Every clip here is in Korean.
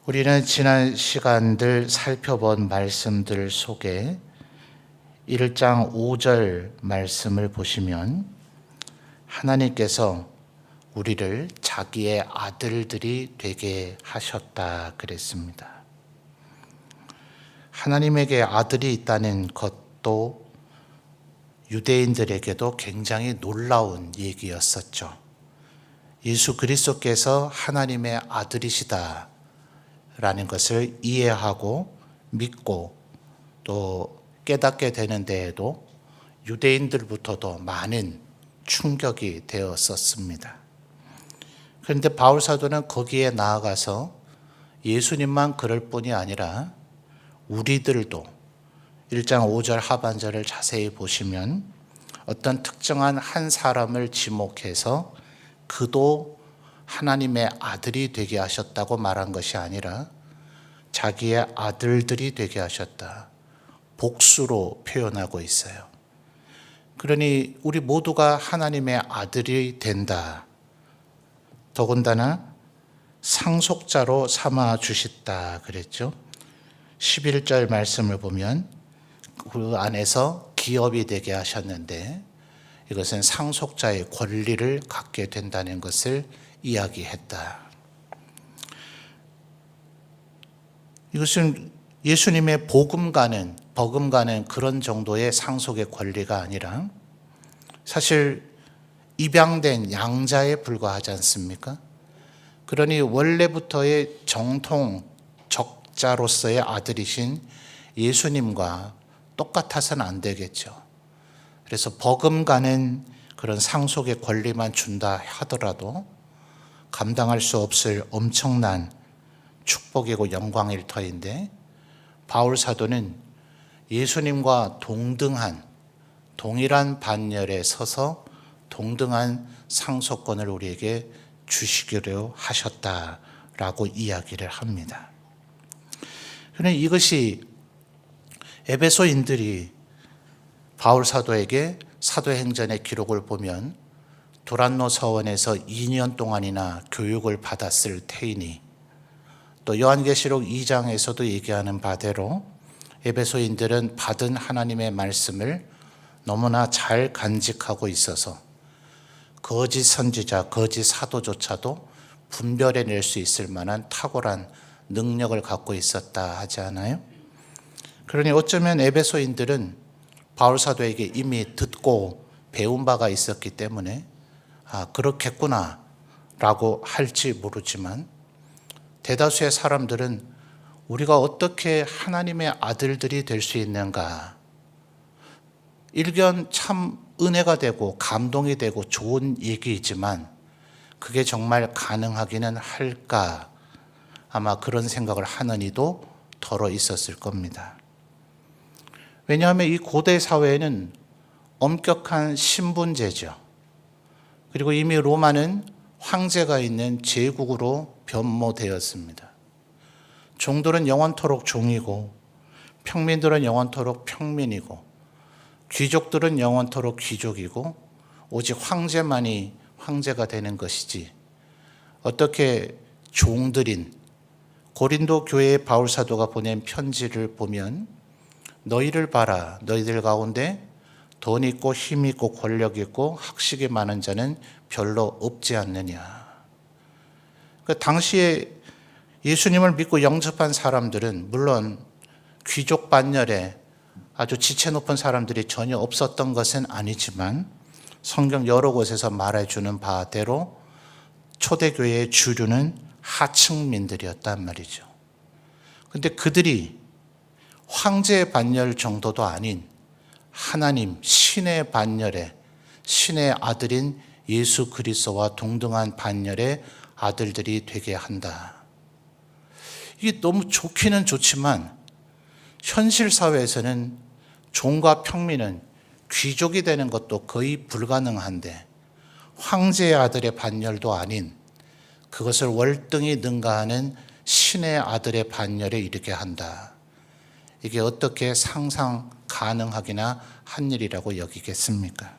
우리는 지난 시간들 살펴본 말씀들 속에 1장 5절 말씀을 보시면 하나님께서 우리를 자기의 아들들이 되게 하셨다 그랬습니다. 하나님에게 아들이 있다는 것도 유대인들에게도 굉장히 놀라운 얘기였었죠. 예수 그리스도께서 하나님의 아들이시다 라는 것을 이해하고 믿고 또 깨닫게 되는 데에도 유대인들부터도 많은 충격이 되었었습니다. 그런데 바울 사도는 거기에 나아가서 예수님만 그럴 뿐이 아니라 우리들도 1장 5절 하반절을 자세히 보시면 어떤 특정한 한 사람을 지목해서 그도 하나님의 아들이 되게 하셨다고 말한 것이 아니라 자기의 아들들이 되게 하셨다. 복수로 표현하고 있어요. 그러니 우리 모두가 하나님의 아들이 된다. 더군다나 상속자로 삼아 주셨다 그랬죠. 11절 말씀을 보면 그 안에서 기업이 되게 하셨는데 이것은 상속자의 권리를 갖게 된다는 것을 이야기했다. 이것은 예수님의 버금가는 그런 정도의 상속의 권리가 아니라 사실 입양된 양자에 불과하지 않습니까? 그러니 원래부터의 정통 적자로서의 아들이신 예수님과 똑같아서는 안 되겠죠. 그래서 버금가는 그런 상속의 권리만 준다 하더라도 감당할 수 없을 엄청난 축복이고 영광일 터인데 바울 사도는 예수님과 동일한 반열에 서서 동등한 상속권을 우리에게 주시기로 하셨다라고 이야기를 합니다. 그런데 이것이 에베소인들이 바울 사도에게 사도행전의 기록을 보면 두란노 서원에서 2년 동안이나 교육을 받았을 테이니 또 요한계시록 2장에서도 얘기하는 바대로 에베소인들은 받은 하나님의 말씀을 너무나 잘 간직하고 있어서 거짓 선지자, 거짓 사도조차도 분별해낼 수 있을 만한 탁월한 능력을 갖고 있었다 하지 않아요? 그러니 어쩌면 에베소인들은 바울 사도에게 이미 듣고 배운 바가 있었기 때문에 그렇겠구나 라고 할지 모르지만 대다수의 사람들은 우리가 어떻게 하나님의 아들들이 될 수 있는가, 일견 참 은혜가 되고 감동이 되고 좋은 얘기이지만 그게 정말 가능하기는 할까, 아마 그런 생각을 하는 이도 덜어 있었을 겁니다. 왜냐하면 이 고대 사회에는 엄격한 신분제죠. 그리고 이미 로마는 황제가 있는 제국으로 변모되었습니다. 종들은 영원토록 종이고 평민들은 영원토록 평민이고 귀족들은 영원토록 귀족이고 오직 황제만이 황제가 되는 것이지 어떻게 종들인 고린도 교회의 바울 사도가 보낸 편지를 보면 너희를 봐라. 너희들 가운데 돈 있고 힘 있고 권력 있고 학식이 많은 자는 별로 없지 않느냐. 그 당시에 예수님을 믿고 영접한 사람들은 물론 귀족 반열에 아주 지체 높은 사람들이 전혀 없었던 것은 아니지만 성경 여러 곳에서 말해주는 바대로 초대교회의 주류는 하층민들이었단 말이죠. 그런데 그들이 황제의 반열 정도도 아닌 하나님 신의 반열에 신의 아들인 예수 그리스도와 동등한 반열의 아들들이 되게 한다. 이게 너무 좋기는 좋지만 현실 사회에서는 종과 평민은 귀족이 되는 것도 거의 불가능한데 황제의 아들의 반열도 아닌 그것을 월등히 능가하는 신의 아들의 반열에 이르게 한다. 이게 어떻게 상상 가능하기나 한 일이라고 여기겠습니까?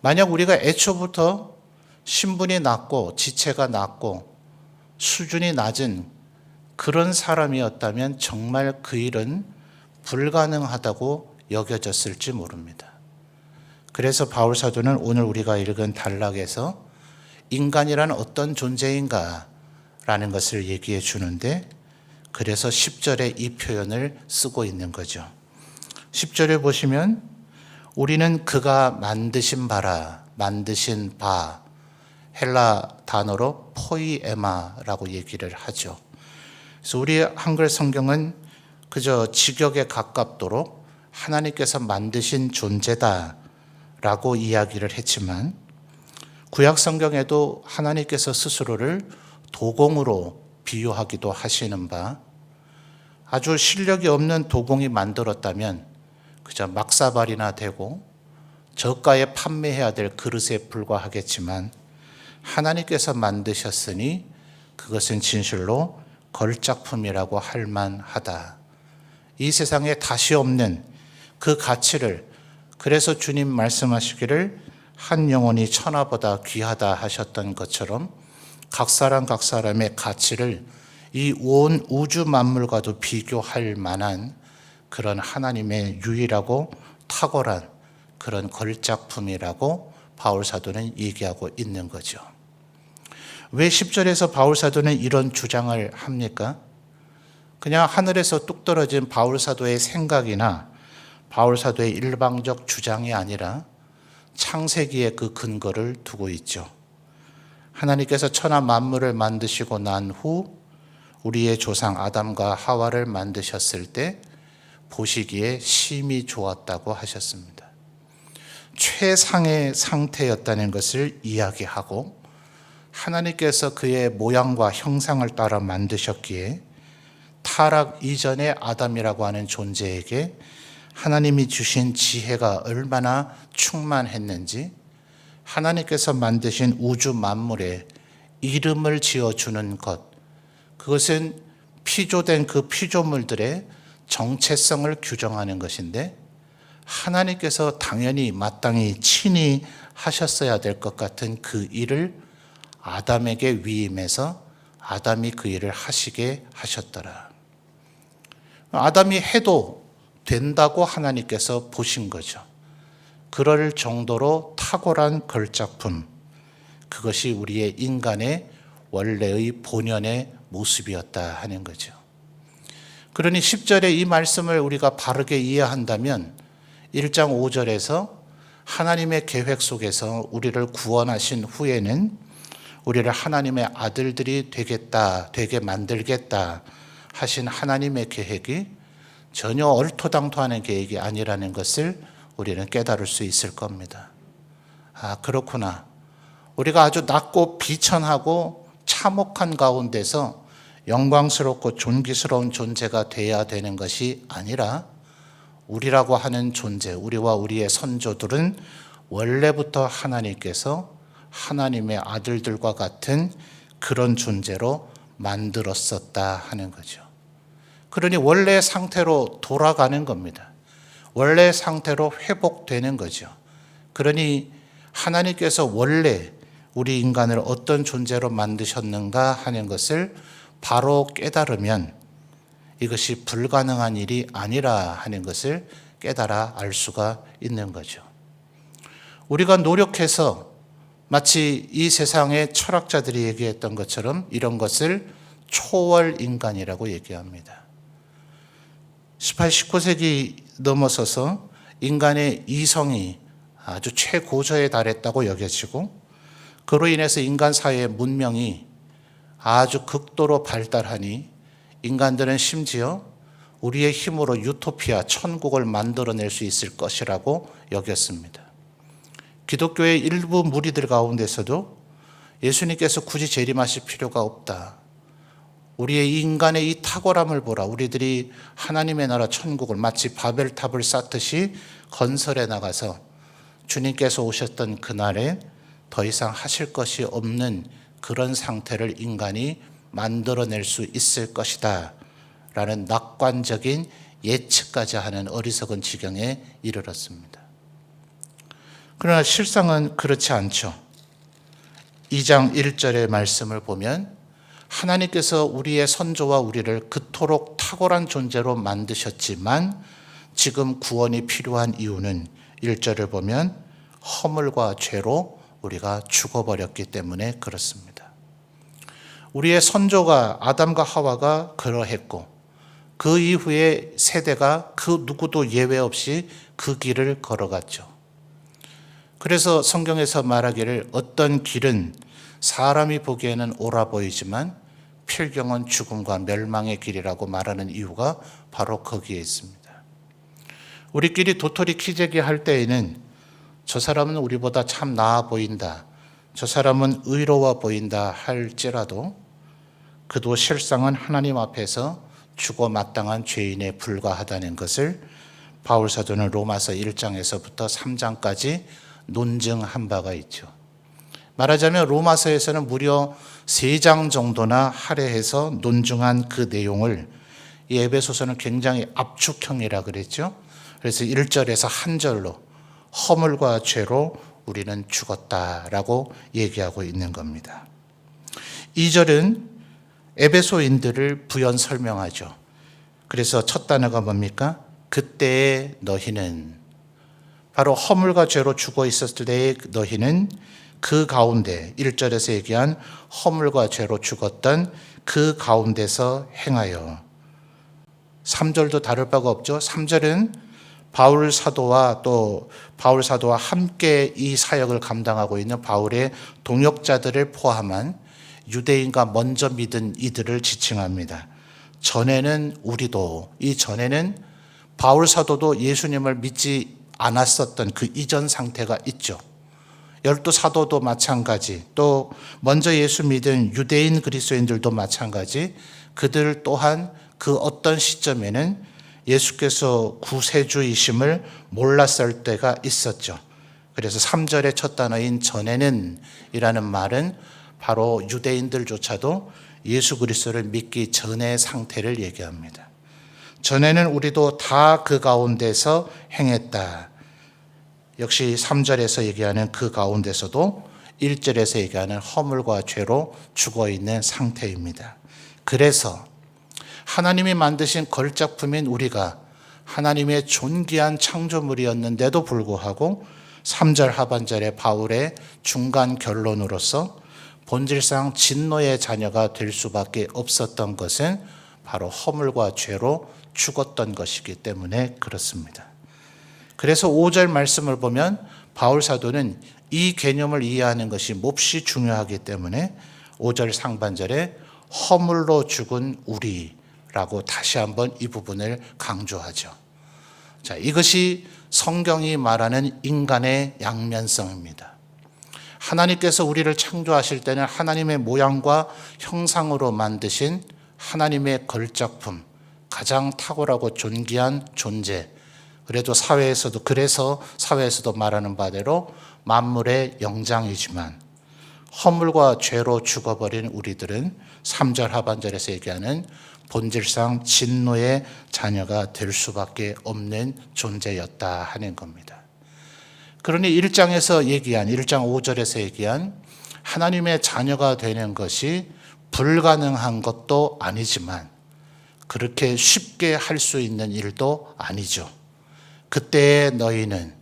만약 우리가 애초부터 신분이 낮고 지체가 낮고 수준이 낮은 그런 사람이었다면 정말 그 일은 불가능하다고 여겨졌을지 모릅니다. 그래서 바울 사도는 오늘 우리가 읽은 단락에서 인간이란 어떤 존재인가 라는 것을 얘기해 주는데, 그래서 10절에 이 표현을 쓰고 있는 거죠. 10절에 보시면 우리는 그가 만드신 바라, 만드신 바, 헬라 단어로 포이에마라고 얘기를 하죠. 그래서 우리 한글 성경은 그저 직역에 가깝도록 하나님께서 만드신 존재다라고 이야기를 했지만, 구약 성경에도 하나님께서 스스로를 도공으로 비유하기도 하시는 바, 아주 실력이 없는 도공이 만들었다면 그저 막사발이나 되고 저가에 판매해야 될 그릇에 불과하겠지만, 하나님께서 만드셨으니 그것은 진실로 걸작품이라고 할 만하다. 이 세상에 다시 없는 그 가치를, 그래서 주님 말씀하시기를 한 영혼이 천하보다 귀하다 하셨던 것처럼 각 사람의 가치를 이 온 우주 만물과도 비교할 만한 그런 하나님의 유일하고 탁월한 그런 걸작품이라고 바울 사도는 얘기하고 있는 거죠. 왜 10절에서 바울 사도는 이런 주장을 합니까? 그냥 하늘에서 뚝 떨어진 바울 사도의 생각이나 바울 사도의 일방적 주장이 아니라 창세기에 그 근거를 두고 있죠. 하나님께서 천하 만물을 만드시고 난 후 우리의 조상 아담과 하와를 만드셨을 때 보시기에 심히 좋았다고 하셨습니다. 최상의 상태였다는 것을 이야기하고, 하나님께서 그의 모양과 형상을 따라 만드셨기에 타락 이전의 아담이라고 하는 존재에게 하나님이 주신 지혜가 얼마나 충만했는지, 하나님께서 만드신 우주 만물에 이름을 지어주는 것, 그것은 피조된 그 피조물들의 정체성을 규정하는 것인데, 하나님께서 당연히 마땅히 친히 하셨어야 될 것 같은 그 일을 아담에게 위임해서 아담이 그 일을 하시게 하셨더라. 아담이 해도 된다고 하나님께서 보신 거죠. 그럴 정도로 탁월한 걸작품, 그것이 우리의 인간의 원래의 본연의 모습이었다 하는 거죠. 그러니 10절의 이 말씀을 우리가 바르게 이해한다면 1장 5절에서 하나님의 계획 속에서 우리를 구원하신 후에는 우리를 하나님의 아들들이 되게 만들겠다 하신 하나님의 계획이 전혀 얼토당토하는 계획이 아니라는 것을 우리는 깨달을 수 있을 겁니다. 아, 그렇구나. 우리가 아주 낮고 비천하고 참혹한 가운데서 영광스럽고 존귀스러운 존재가 되어야 되는 것이 아니라, 우리라고 하는 존재, 우리와 우리의 선조들은 원래부터 하나님께서 하나님의 아들들과 같은 그런 존재로 만들었었다 하는 거죠. 그러니 원래의 상태로 돌아가는 겁니다. 원래의 상태로 회복되는 거죠. 그러니 하나님께서 원래 우리 인간을 어떤 존재로 만드셨는가 하는 것을 바로 깨달으면 이것이 불가능한 일이 아니라 하는 것을 깨달아 알 수가 있는 거죠. 우리가 노력해서 마치 이 세상의 철학자들이 얘기했던 것처럼 이런 것을 초월 인간이라고 얘기합니다. 18, 19세기 넘어서서 인간의 이성이 아주 최고조에 달했다고 여겨지고, 그로 인해서 인간 사회의 문명이 아주 극도로 발달하니 인간들은 심지어 우리의 힘으로 유토피아, 천국을 만들어낼 수 있을 것이라고 여겼습니다. 기독교의 일부 무리들 가운데서도 예수님께서 굳이 재림하실 필요가 없다. 우리의 인간의 이 탁월함을 보라. 우리들이 하나님의 나라 천국을 마치 바벨탑을 쌓듯이 건설해 나가서 주님께서 오셨던 그날에 더 이상 하실 것이 없는 그런 상태를 인간이 만들어낼 수 있을 것이다 라는 낙관적인 예측까지 하는 어리석은 지경에 이르렀습니다. 그러나 실상은 그렇지 않죠. 2장 1절의 말씀을 보면 하나님께서 우리의 선조와 우리를 그토록 탁월한 존재로 만드셨지만 지금 구원이 필요한 이유는 1절을 보면 허물과 죄로 우리가 죽어버렸기 때문에 그렇습니다. 우리의 선조가 아담과 하와가 그러했고 그 이후에 세대가 그 누구도 예외 없이 그 길을 걸어갔죠. 그래서 성경에서 말하기를 어떤 길은 사람이 보기에는 옳아 보이지만 필경은 죽음과 멸망의 길이라고 말하는 이유가 바로 거기에 있습니다. 우리끼리 도토리 키재기 할 때에는 저 사람은 우리보다 참 나아 보인다, 저 사람은 의로워 보인다 할지라도 그도 실상은 하나님 앞에서 죽어 마땅한 죄인에 불과하다는 것을 바울 사도는 로마서 1장에서부터 3장까지 논증한 바가 있죠. 말하자면 로마서에서는 무려 3장 정도나 할애해서 논증한 그 내용을 이 에베소서는 굉장히 압축형이라 그랬죠. 그래서 1절에서 한 절로 허물과 죄로 우리는 죽었다라고 얘기하고 있는 겁니다. 2절은 에베소인들을 부연 설명하죠. 그래서 첫 단어가 뭡니까? 그때의 너희는, 바로 허물과 죄로 죽어 있었을 때의 너희는 그 가운데, 1절에서 얘기한 허물과 죄로 죽었던 그 가운데서 행하여. 3절도 다를 바가 없죠. 3절은 바울 사도와 함께 이 사역을 감당하고 있는 바울의 동역자들을 포함한 유대인과 먼저 믿은 이들을 지칭합니다. 전에는 우리도, 이 전에는 바울 사도도 예수님을 믿지 않았었던 그 이전 상태가 있죠. 12사도도 마찬가지, 또 먼저 예수 믿은 유대인 그리스도인들도 마찬가지, 그들 또한 그 어떤 시점에는 예수께서 구세주이심을 몰랐을 때가 있었죠. 그래서 3절의 첫 단어인 전에는 이라는 말은 바로 유대인들조차도 예수 그리스도를 믿기 전의 상태를 얘기합니다. 전에는 우리도 다 그 가운데서 행했다. 역시 3절에서 얘기하는 그 가운데서도 1절에서 얘기하는 허물과 죄로 죽어있는 상태입니다. 그래서 하나님이 만드신 걸작품인 우리가 하나님의 존귀한 창조물이었는데도 불구하고 3절 하반절에 바울의 중간 결론으로서 본질상 진노의 자녀가 될 수밖에 없었던 것은 바로 허물과 죄로 죽었던 것이기 때문에 그렇습니다. 그래서 5절 말씀을 보면 바울 사도는 이 개념을 이해하는 것이 몹시 중요하기 때문에 5절 상반절에 허물로 죽은 우리라고 다시 한번 이 부분을 강조하죠. 자, 이것이 성경이 말하는 인간의 양면성입니다. 하나님께서 우리를 창조하실 때는 하나님의 모양과 형상으로 만드신 하나님의 걸작품, 가장 탁월하고 존귀한 존재, 그래서 사회에서도 말하는 바대로 만물의 영장이지만 허물과 죄로 죽어버린 우리들은 3절 하반절에서 얘기하는 본질상 진노의 자녀가 될 수밖에 없는 존재였다 하는 겁니다. 그러니 1장 5절에서 얘기한 하나님의 자녀가 되는 것이 불가능한 것도 아니지만 그렇게 쉽게 할 수 있는 일도 아니죠. 그때의 너희는,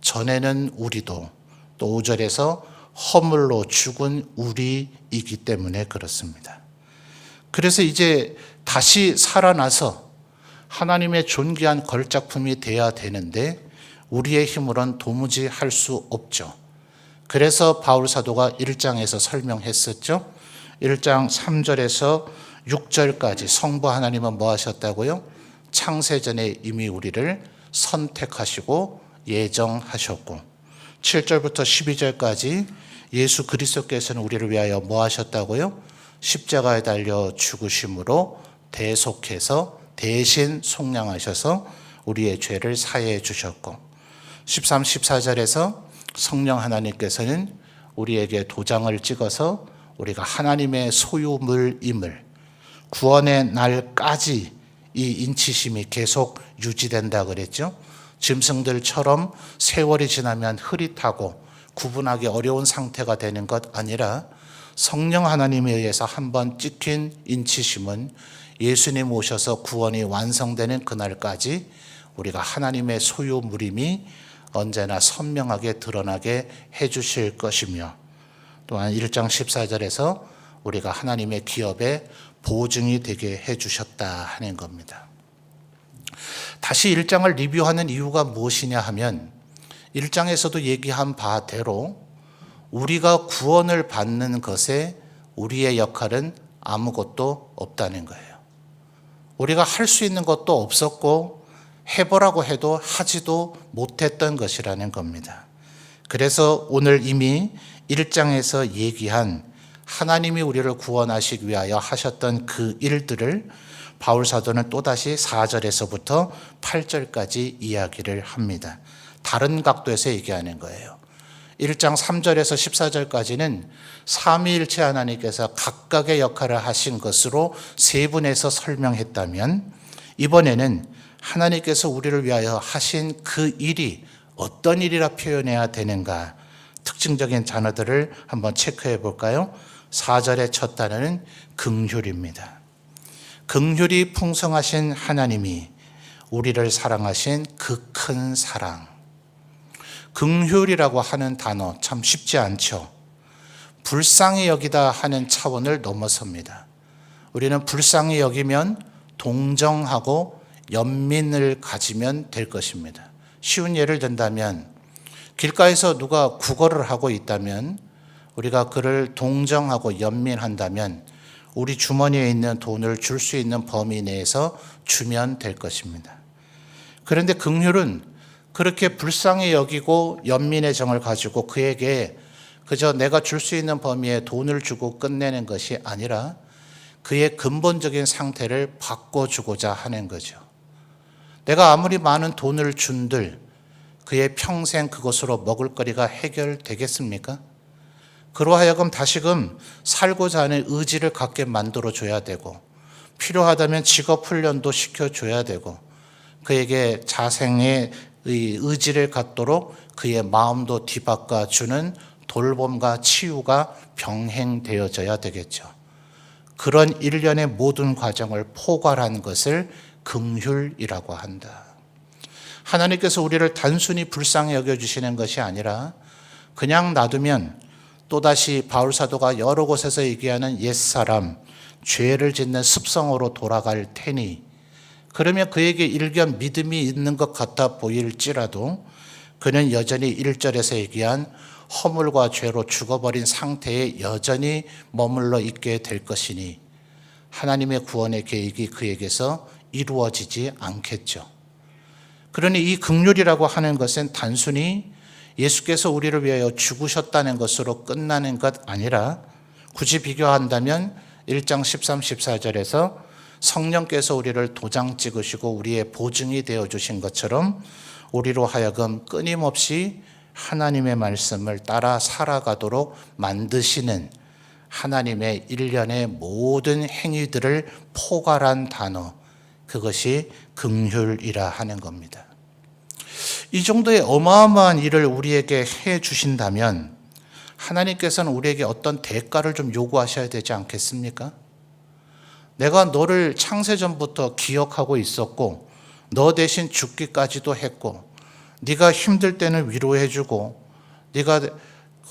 전에는 우리도, 또 5절에서 허물로 죽은 우리이기 때문에 그렇습니다. 그래서 이제 다시 살아나서 하나님의 존귀한 걸작품이 돼야 되는데 우리의 힘으로는 도무지 할 수 없죠. 그래서 바울 사도가 1장에서 설명했었죠. 1장 3절에서 6절까지 성부 하나님은 뭐 하셨다고요? 창세전에 이미 우리를 선택하시고 예정하셨고, 7절부터 12절까지 예수 그리스도께서는 우리를 위하여 뭐 하셨다고요? 십자가에 달려 죽으심으로 대속해서 대신 속량하셔서 우리의 죄를 사해해 주셨고, 13, 14절에서 성령 하나님께서는 우리에게 도장을 찍어서 우리가 하나님의 소유물임을, 구원의 날까지 이 인치심이 계속 유지된다 그랬죠. 짐승들처럼 세월이 지나면 흐릿하고 구분하기 어려운 상태가 되는 것 아니라 성령 하나님에 의해서 한번 찍힌 인치심은 예수님 오셔서 구원이 완성되는 그날까지 우리가 하나님의 소유물임이 언제나 선명하게 드러나게 해주실 것이며, 또한 1장 14절에서 우리가 하나님의 기업의 보증이 되게 해주셨다 하는 겁니다. 다시 1장을 리뷰하는 이유가 무엇이냐 하면 1장에서도 얘기한 바대로 우리가 구원을 받는 것에 우리의 역할은 아무것도 없다는 거예요. 우리가 할 수 있는 것도 없었고 해보라고 해도 하지도 못했던 것이라는 겁니다. 그래서 오늘 이미 1장에서 얘기한 하나님이 우리를 구원하시기 위하여 하셨던 그 일들을 바울 사도는 또다시 4절에서부터 8절까지 이야기를 합니다. 다른 각도에서 얘기하는 거예요. 1장 3절에서 14절까지는 삼위일체 하나님께서 각각의 역할을 하신 것으로 세 분에서 설명했다면, 이번에는 하나님께서 우리를 위하여 하신 그 일이 어떤 일이라 표현해야 되는가, 특징적인 단어들을 한번 체크해 볼까요? 4절의 첫 단어는 긍휼입니다. 긍휼이 풍성하신 하나님이 우리를 사랑하신 그 큰 사랑. 긍휼이라고 하는 단어 참 쉽지 않죠. 불쌍히 여기다 하는 차원을 넘어섭니다. 우리는 불쌍히 여기면 동정하고 연민을 가지면 될 것입니다. 쉬운 예를 든다면 길가에서 누가 구걸을 하고 있다면 우리가 그를 동정하고 연민한다면 우리 주머니에 있는 돈을 줄 수 있는 범위 내에서 주면 될 것입니다. 그런데 긍휼은 그렇게 불쌍히 여기고 연민의 정을 가지고 그에게 그저 내가 줄 수 있는 범위에 돈을 주고 끝내는 것이 아니라 그의 근본적인 상태를 바꿔주고자 하는 거죠. 내가 아무리 많은 돈을 준들 그의 평생 그것으로 먹을거리가 해결되겠습니까? 그로하여금 다시금 살고자 하는 의지를 갖게 만들어줘야 되고, 필요하다면 직업훈련도 시켜줘야 되고, 그에게 자생의 의지를 갖도록 그의 마음도 뒤바꿔주는 돌봄과 치유가 병행되어져야 되겠죠. 그런 일련의 모든 과정을 포괄한 것을 긍휼이라고 한다. 하나님께서 우리를 단순히 불쌍히 여겨주시는 것이 아니라 그냥 놔두면 또다시 바울 사도가 여러 곳에서 얘기하는 옛사람, 죄를 짓는 습성으로 돌아갈 테니, 그러면 그에게 일견 믿음이 있는 것 같아 보일지라도 그는 여전히 1절에서 얘기한 허물과 죄로 죽어버린 상태에 여전히 머물러 있게 될 것이니 하나님의 구원의 계획이 그에게서 이루어지지 않겠죠. 그러니 이 긍휼이라고 하는 것은 단순히 예수께서 우리를 위하여 죽으셨다는 것으로 끝나는 것 아니라, 굳이 비교한다면 1장 13, 14절에서 성령께서 우리를 도장 찍으시고 우리의 보증이 되어주신 것처럼 우리로 하여금 끊임없이 하나님의 말씀을 따라 살아가도록 만드시는 하나님의 일련의 모든 행위들을 포괄한 단어, 그것이 긍휼이라 하는 겁니다. 이 정도의 어마어마한 일을 우리에게 해 주신다면 하나님께서는 우리에게 어떤 대가를 좀 요구하셔야 되지 않겠습니까? 내가 너를 창세전부터 기억하고 있었고 너 대신 죽기까지도 했고, 네가 힘들 때는 위로해 주고, 네가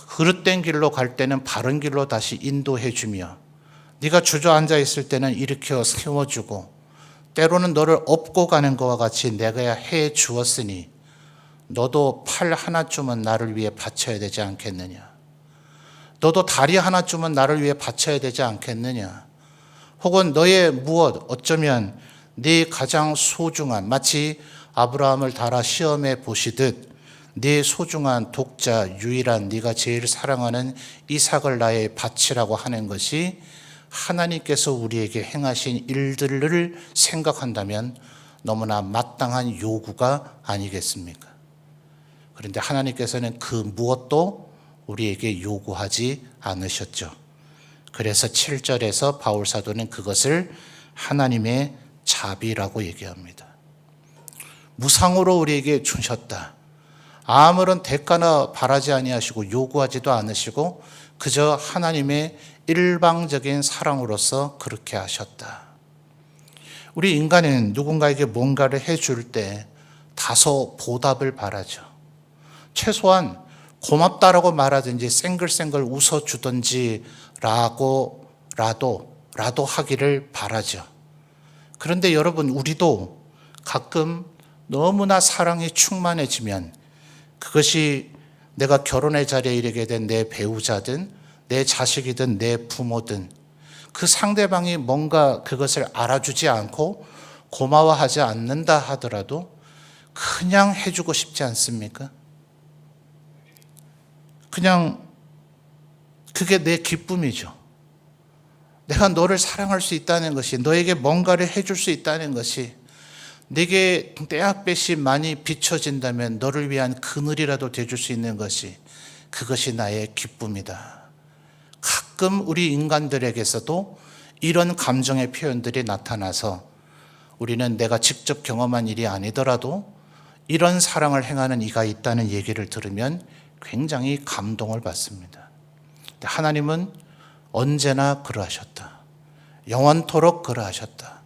그릇된 길로 갈 때는 바른 길로 다시 인도해 주며, 네가 주저앉아 있을 때는 일으켜 세워주고, 때로는 너를 업고 가는 것과 같이 내가 해 주었으니 너도 팔 하나쯤은 나를 위해 바쳐야 되지 않겠느냐? 너도 다리 하나쯤은 나를 위해 바쳐야 되지 않겠느냐? 혹은 너의 무엇, 어쩌면 네 가장 소중한, 마치 아브라함을 달아 시험해 보시듯 네 소중한 독자, 유일한 네가 제일 사랑하는 이삭을 나의 바치라고 하는 것이 하나님께서 우리에게 행하신 일들을 생각한다면 너무나 마땅한 요구가 아니겠습니까? 그런데 하나님께서는 그 무엇도 우리에게 요구하지 않으셨죠. 그래서 7절에서 바울 사도는 그것을 하나님의 자비라고 얘기합니다. 무상으로 우리에게 주셨다. 아무런 대가나 바라지 아니하시고 요구하지도 않으시고 그저 하나님의 일방적인 사랑으로서 그렇게 하셨다. 우리 인간은 누군가에게 뭔가를 해줄 때 다소 보답을 바라죠. 최소한 고맙다라고 말하든지 생글생글 웃어주든지 라도 하기를 바라죠. 그런데 여러분, 우리도 가끔 너무나 사랑이 충만해지면 그것이 내가 결혼의 자리에 이르게 된 내 배우자든 내 자식이든 내 부모든 그 상대방이 뭔가 그것을 알아주지 않고 고마워하지 않는다 하더라도 그냥 해주고 싶지 않습니까? 그냥 그게 내 기쁨이죠. 내가 너를 사랑할 수 있다는 것이, 너에게 뭔가를 해줄 수 있다는 것이, 내게 떼약볕이 많이 비춰진다면 너를 위한 그늘이라도 돼줄 수 있는 것이, 그것이 나의 기쁨이다. 가끔 우리 인간들에게서도 이런 감정의 표현들이 나타나서 우리는 내가 직접 경험한 일이 아니더라도 이런 사랑을 행하는 이가 있다는 얘기를 들으면 굉장히 감동을 받습니다. 하나님은 언제나 그러하셨다. 영원토록 그러하셨다.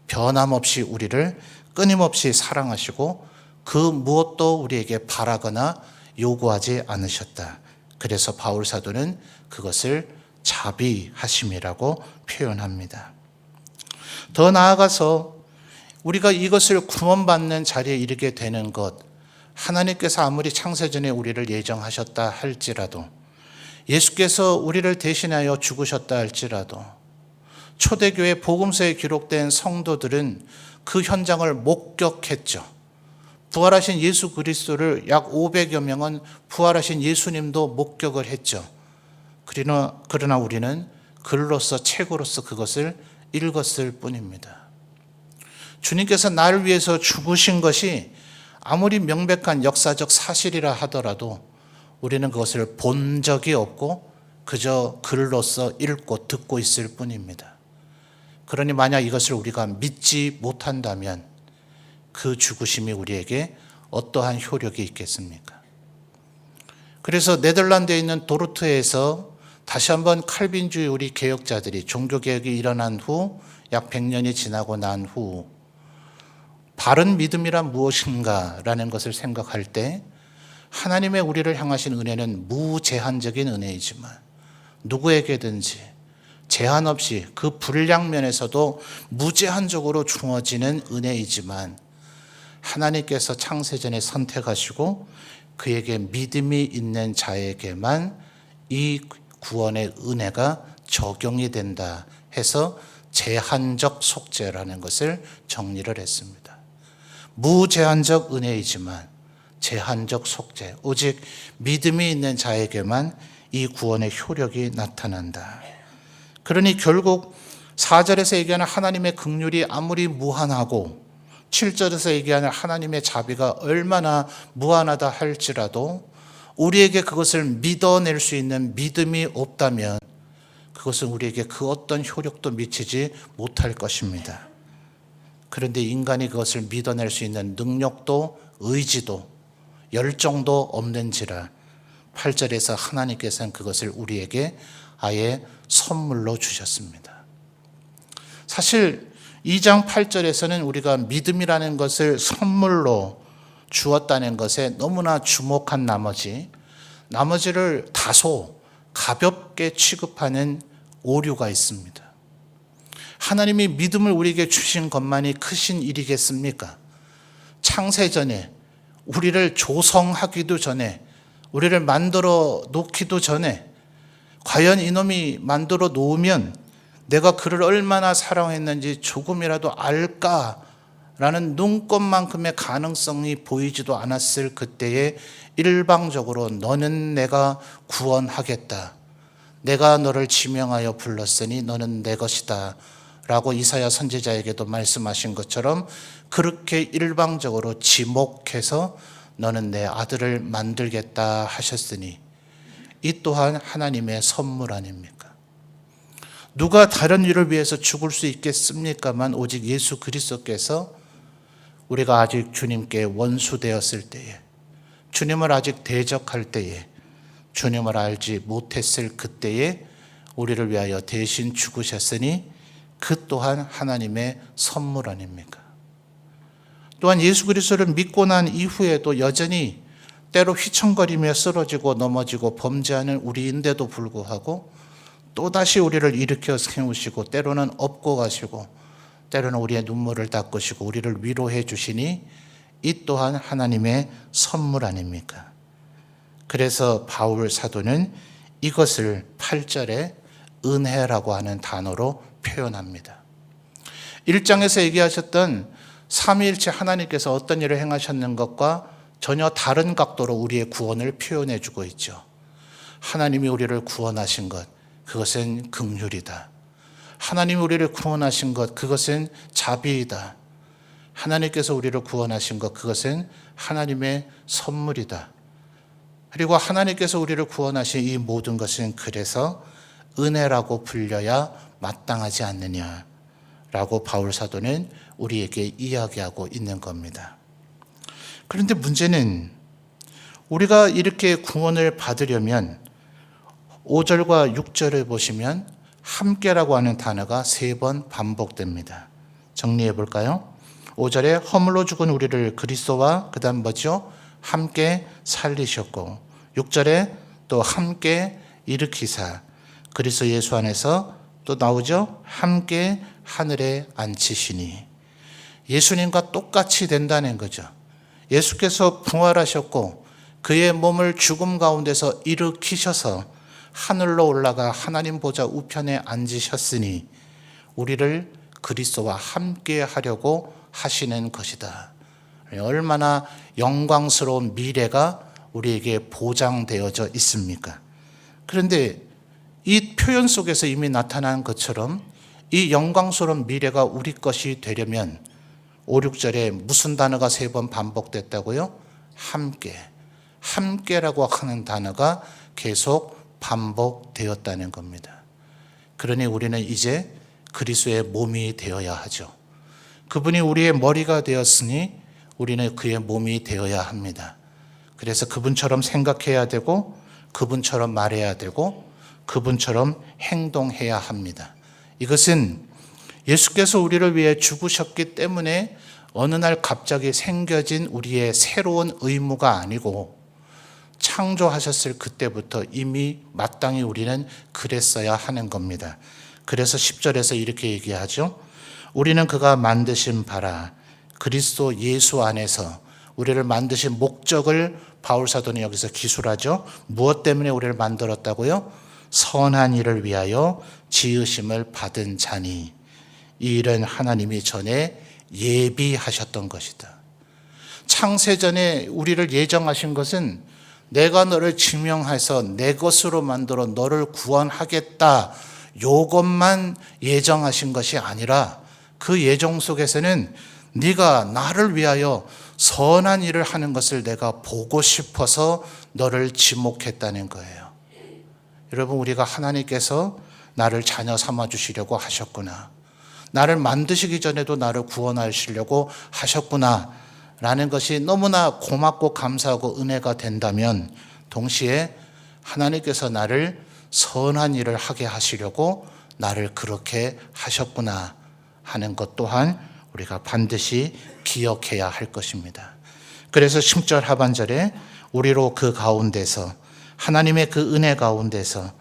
변함없이 우리를 끊임없이 사랑하시고 그 무엇도 우리에게 바라거나 요구하지 않으셨다. 그래서 바울 사도는 그것을 자비하심이라고 표현합니다. 더 나아가서 우리가 이것을 구원받는 자리에 이르게 되는 것, 하나님께서 아무리 창세전에 우리를 예정하셨다 할지라도, 예수께서 우리를 대신하여 죽으셨다 할지라도, 초대교회 복음서에 기록된 성도들은 그 현장을 목격했죠. 부활하신 예수 그리스도를 약 500여 명은 부활하신 예수님도 목격을 했죠. 그러나 우리는 글로서, 책으로서 그것을 읽었을 뿐입니다. 주님께서 나를 위해서 죽으신 것이 아무리 명백한 역사적 사실이라 하더라도 우리는 그것을 본 적이 없고 그저 글로서 읽고 듣고 있을 뿐입니다. 그러니 만약 이것을 우리가 믿지 못한다면 그 죽으심이 우리에게 어떠한 효력이 있겠습니까? 그래서 네덜란드에 있는 도르트에서 다시 한번 칼빈주의 우리 개혁자들이, 종교개혁이 일어난 후 약 100년이 지나고 난 후 바른 믿음이란 무엇인가 라는 것을 생각할 때, 하나님의 우리를 향하신 은혜는 무제한적인 은혜이지만 누구에게든지 제한 없이 그 불량면에서도 무제한적으로 주어지는 은혜이지만, 하나님께서 창세전에 선택하시고 그에게 믿음이 있는 자에게만 이 구원의 은혜가 적용이 된다 해서 제한적 속죄라는 것을 정리를 했습니다. 무제한적 은혜이지만 제한적 속죄, 오직 믿음이 있는 자에게만 이 구원의 효력이 나타난다. 그러니 결국 4절에서 얘기하는 하나님의 긍휼이 아무리 무한하고 7절에서 얘기하는 하나님의 자비가 얼마나 무한하다 할지라도 우리에게 그것을 믿어낼 수 있는 믿음이 없다면 그것은 우리에게 그 어떤 효력도 미치지 못할 것입니다. 그런데 인간이 그것을 믿어낼 수 있는 능력도 의지도 열정도 없는지라 8절에서 하나님께서는 그것을 우리에게 아예 선물로 주셨습니다. 사실 2장 8절에서는 우리가 믿음이라는 것을 선물로 주었다는 것에 너무나 주목한 나머지를 다소 가볍게 취급하는 오류가 있습니다. 하나님이 믿음을 우리에게 주신 것만이 크신 일이겠습니까? 창세전에 우리를 조성하기도 전에, 우리를 만들어 놓기도 전에 과연 이놈이 만들어 놓으면 내가 그를 얼마나 사랑했는지 조금이라도 알까라는 눈꼽만큼의 가능성이 보이지도 않았을 그때에 일방적으로 너는 내가 구원하겠다, 내가 너를 지명하여 불렀으니 너는 내 것이다 라고 이사야 선지자에게도 말씀하신 것처럼 그렇게 일방적으로 지목해서 너는 내 아들을 만들겠다 하셨으니 이 또한 하나님의 선물 아닙니까? 누가 다른 일을 위해서 죽을 수 있겠습니까만 오직 예수 그리스도께서 우리가 아직 주님께 원수되었을 때에, 주님을 아직 대적할 때에 주님을 알지 못했을 그때에 우리를 위하여 대신 죽으셨으니 그 또한 하나님의 선물 아닙니까? 또한 예수 그리스도를 믿고 난 이후에도 여전히 때로 휘청거리며 쓰러지고 넘어지고 범죄하는 우리인데도 불구하고 또다시 우리를 일으켜 세우시고 때로는 업고 가시고 때로는 우리의 눈물을 닦으시고 우리를 위로해 주시니 이 또한 하나님의 선물 아닙니까? 그래서 바울 사도는 이것을 8절에 은혜라고 하는 단어로 표현합니다. 1장에서 얘기하셨던 삼위일체 하나님께서 어떤 일을 행하셨는 것과 전혀 다른 각도로 우리의 구원을 표현해 주고 있죠. 하나님이 우리를 구원하신 것, 그것은 긍휼이다. 하나님이 우리를 구원하신 것, 그것은 자비이다. 하나님께서 우리를 구원하신 것, 그것은 하나님의 선물이다. 그리고 하나님께서 우리를 구원하신 이 모든 것은 그래서 은혜라고 불려야 마땅하지 않느냐라고 바울 사도는 우리에게 이야기하고 있는 겁니다. 그런데 문제는 우리가 이렇게 구원을 받으려면 5절과 6절을 보시면 함께라고 하는 단어가 3번 반복됩니다. 정리해 볼까요? 5절에 허물로 죽은 우리를 그리스도와 그다음 뭐죠? 함께 살리셨고 6절에 또 함께 일으키사 그리스도 예수 안에서 또 나오죠? 함께 하늘에 앉히시니 예수님과 똑같이 된다는 거죠. 예수께서 부활하셨고 그의 몸을 죽음 가운데서 일으키셔서 하늘로 올라가 하나님 보좌 우편에 앉으셨으니 우리를 그리스도와 함께 하려고 하시는 것이다. 얼마나 영광스러운 미래가 우리에게 보장되어져 있습니까? 그런데 이 표현 속에서 이미 나타난 것처럼 이 영광스러운 미래가 우리 것이 되려면 5, 6절에 무슨 단어가 3번 반복됐다고요? 함께. 함께라고 하는 단어가 계속 반복되었다는 겁니다. 그러니 우리는 이제 그리스도의 몸이 되어야 하죠. 그분이 우리의 머리가 되었으니 우리는 그의 몸이 되어야 합니다. 그래서 그분처럼 생각해야 되고 그분처럼 말해야 되고 그분처럼 행동해야 합니다. 이것은 예수께서 우리를 위해 죽으셨기 때문에 어느 날 갑자기 생겨진 우리의 새로운 의무가 아니고 창조하셨을 그때부터 이미 마땅히 우리는 그랬어야 하는 겁니다. 그래서 10절에서 이렇게 얘기하죠. 우리는 그가 만드신 바라 그리스도 예수 안에서 우리를 만드신 목적을 바울 사도는 여기서 기술하죠. 무엇 때문에 우리를 만들었다고요? 선한 일을 위하여 지으심을 받은 자니 이 일은 하나님이 전에 예비하셨던 것이다. 창세전에 우리를 예정하신 것은 내가 너를 지명해서 내 것으로 만들어 너를 구원하겠다 이것만 예정하신 것이 아니라 그 예정 속에서는 네가 나를 위하여 선한 일을 하는 것을 내가 보고 싶어서 너를 지목했다는 거예요. 여러분, 우리가 하나님께서 나를 자녀 삼아 주시려고 하셨구나, 나를 만드시기 전에도 나를 구원하시려고 하셨구나 라는 것이 너무나 고맙고 감사하고 은혜가 된다면 동시에 하나님께서 나를 선한 일을 하게 하시려고 나를 그렇게 하셨구나 하는 것 또한 우리가 반드시 기억해야 할 것입니다. 그래서 10절 하반절에 우리로 그 가운데서 하나님의 그 은혜 가운데서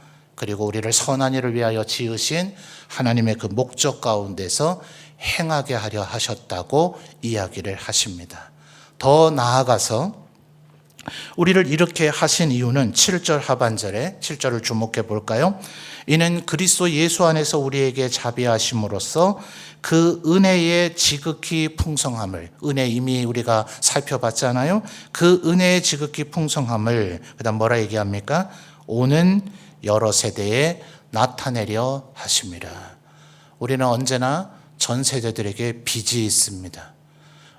그리고 우리를 선한 일을 위하여 지으신 하나님의 그 목적 가운데서 행하게 하려 하셨다고 이야기를 하십니다. 더 나아가서 우리를 이렇게 하신 이유는 7절 하반절에 7절을 주목해 볼까요? 이는 그리스도 예수 안에서 우리에게 자비하심으로써 그 은혜의 지극히 풍성함을, 은혜 이미 우리가 살펴봤잖아요. 그 은혜의 지극히 풍성함을 그다음 뭐라 얘기합니까? 오는 여러 세대에 나타내려 하심이라. 우리는 언제나 전 세대들에게 빚이 있습니다.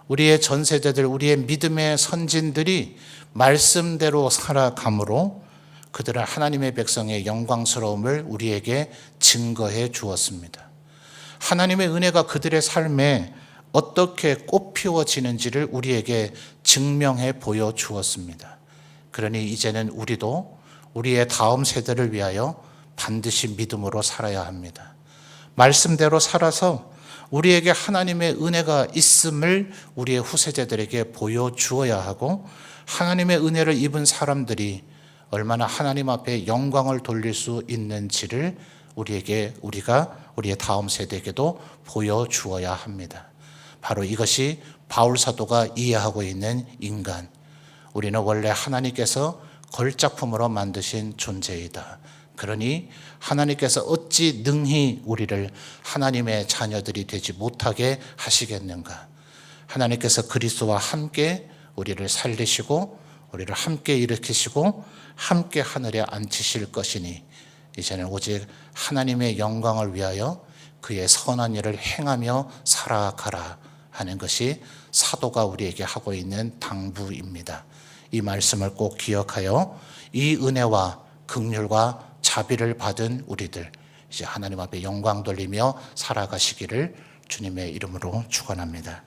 우리의 전 세대들, 우리의 믿음의 선진들이 말씀대로 살아감으로 그들은 하나님의 백성의 영광스러움을 우리에게 증거해 주었습니다. 하나님의 은혜가 그들의 삶에 어떻게 꽃피워지는지를 우리에게 증명해 보여 주었습니다. 그러니 이제는 우리도 우리의 다음 세대를 위하여 반드시 믿음으로 살아야 합니다. 말씀대로 살아서 우리에게 하나님의 은혜가 있음을 우리의 후세대들에게 보여주어야 하고, 하나님의 은혜를 입은 사람들이 얼마나 하나님 앞에 영광을 돌릴 수 있는지를 우리가 우리의 다음 세대에게도 보여주어야 합니다. 바로 이것이 바울 사도가 이해하고 있는 인간, 우리는 원래 하나님께서 걸작품으로 만드신 존재이다. 그러니 하나님께서 어찌 능히 우리를 하나님의 자녀들이 되지 못하게 하시겠는가? 하나님께서 그리스도와 함께 우리를 살리시고 우리를 함께 일으키시고 함께 하늘에 앉히실 것이니 이제는 오직 하나님의 영광을 위하여 그의 선한 일을 행하며 살아가라 하는 것이 사도가 우리에게 하고 있는 당부입니다. 이 말씀을 꼭 기억하여 이 은혜와 긍휼과 자비를 받은 우리들, 이제 하나님 앞에 영광 돌리며 살아가시기를 주님의 이름으로 축원합니다.